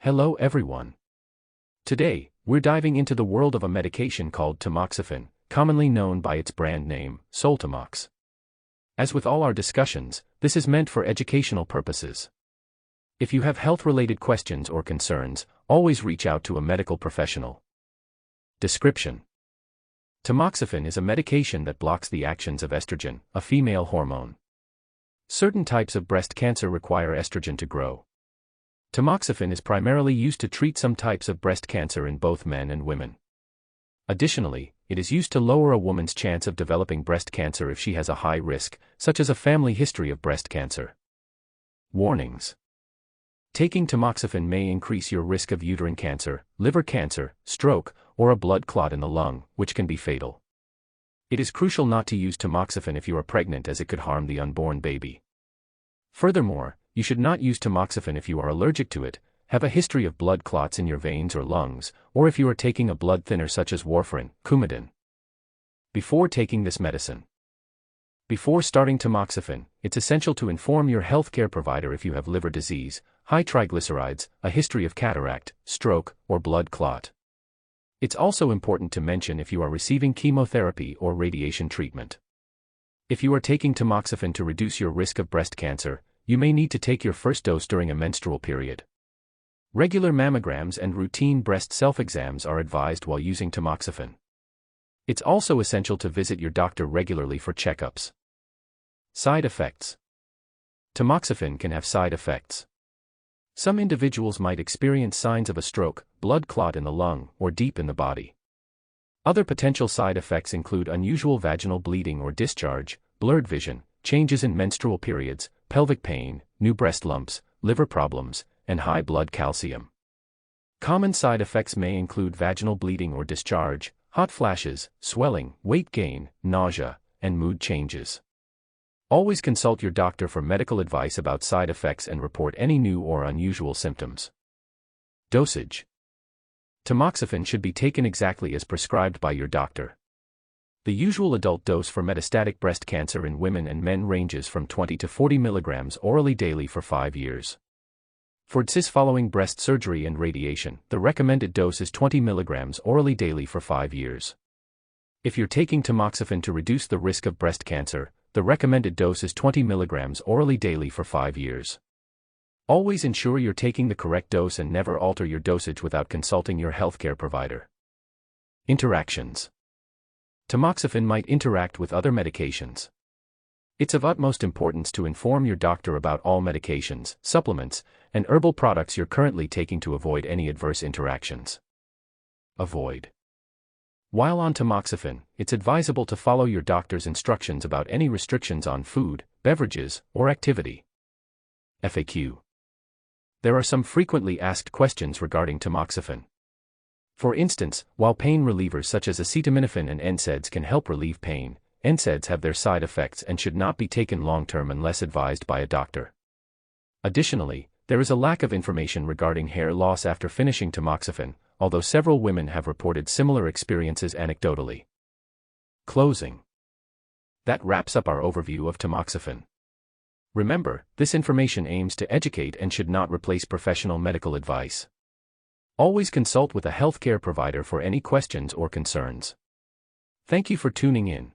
Hello everyone. Today, we're diving into the world of a medication called tamoxifen, commonly known by its brand name, Soltamox. As with all our discussions, this is meant for educational purposes. If you have health-related questions or concerns, always reach out to a medical professional. Description: Tamoxifen is a medication that blocks the actions of estrogen, a female hormone. Certain types of breast cancer require estrogen to grow. Tamoxifen is primarily used to treat some types of breast cancer in both men and women. Additionally, it is used to lower a woman's chance of developing breast cancer if she has a high risk, such as a family history of breast cancer. Warnings: Taking tamoxifen may increase your risk of uterine cancer, liver cancer, stroke, or a blood clot in the lung, which can be fatal. It is crucial not to use tamoxifen if you are pregnant, as it could harm the unborn baby. Furthermore, you should not use tamoxifen if you are allergic to it, have a history of blood clots in your veins or lungs, or if you are taking a blood thinner such as warfarin, Coumadin. Before taking this medicine. Before starting tamoxifen, it's essential to inform your healthcare provider if you have liver disease, high triglycerides, a history of cataract, stroke, or blood clot. It's also important to mention if you are receiving chemotherapy or radiation treatment. If you are taking tamoxifen to reduce your risk of breast cancer, you may need to take your first dose during a menstrual period. Regular mammograms and routine breast self-exams are advised while using tamoxifen. It's also essential to visit your doctor regularly for checkups. Side effects: Tamoxifen can have side effects. Some individuals might experience signs of a stroke, blood clot in the lung, or deep in the body. Other potential side effects include unusual vaginal bleeding or discharge, blurred vision, changes in menstrual periods, pelvic pain, new breast lumps, liver problems, and high blood calcium. Common side effects may include vaginal bleeding or discharge, hot flashes, swelling, weight gain, nausea, and mood changes. Always consult your doctor for medical advice about side effects and report any new or unusual symptoms. Dosage: Tamoxifen should be taken exactly as prescribed by your doctor. The usual adult dose for metastatic breast cancer in women and men ranges from 20 to 40 mg orally daily for 5 years. For cis following breast surgery and radiation, the recommended dose is 20 mg orally daily for 5 years. If you're taking tamoxifen to reduce the risk of breast cancer, the recommended dose is 20 mg orally daily for 5 years. Always ensure you're taking the correct dose and never alter your dosage without consulting your healthcare provider. Interactions: Tamoxifen might interact with other medications. It's of utmost importance to inform your doctor about all medications, supplements, and herbal products you're currently taking to avoid any adverse interactions. Avoid: While on tamoxifen, it's advisable to follow your doctor's instructions about any restrictions on food, beverages, or activity. FAQ: There are some frequently asked questions regarding tamoxifen. For instance, while pain relievers such as acetaminophen and NSAIDs can help relieve pain, NSAIDs have their side effects and should not be taken long-term unless advised by a doctor. Additionally, there is a lack of information regarding hair loss after finishing tamoxifen, although several women have reported similar experiences anecdotally. Closing: That wraps up our overview of tamoxifen. Remember, this information aims to educate and should not replace professional medical advice. Always consult with a healthcare provider for any questions or concerns. Thank you for tuning in.